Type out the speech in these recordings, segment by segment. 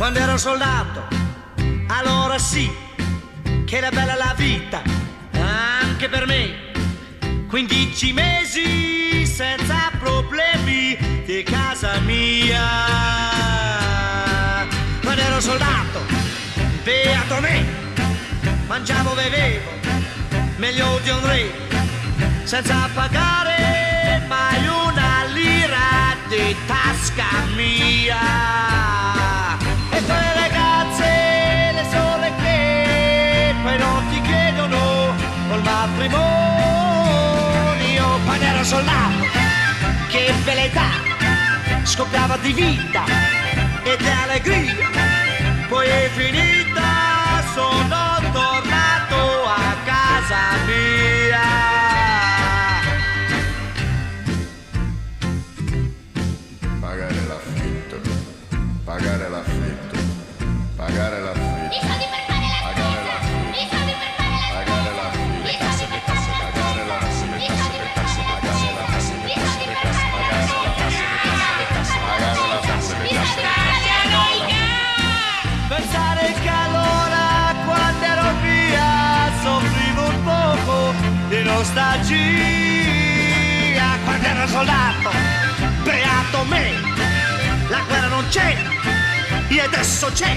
Quando ero soldato, allora sì, che era bella la vita, anche per me. 15 mesi senza problemi di casa mia. Quando ero soldato, beato me, mangiavo, bevevo, meglio di un re, senza pagare mai una lira di tasca mia. E quelle ragazze, le sole che poi non ti chiedono col matrimonio. Quando ero soldato, che bella età, scoppiava di vita e di allegria. Poi è finita, sono tornato a casa mia. Pagare l'affitto, pagare l'affitto, pagare l'affitto. I soldi per fare la spesa, i soldi per fare la spesa, i soldi per fare la Pagare la tasse, le tasse, le tasse, pagare la tasse, le tasse, le tasse, pagare la tasse, le tasse, le tasse, pagare la tasse, le tasse, le tasse. Pensare che allora quando ero via soffrivo un poco di nostalgia. Quando ero soldato, beato me, la guerra non c'è e adesso c'è.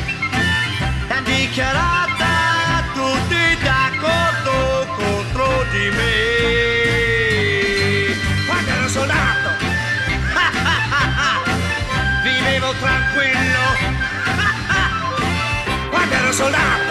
L'han dichiarata tutti d'accordo contro di me. Quando ero soldato, vivevo tranquillo. Quando ero soldato,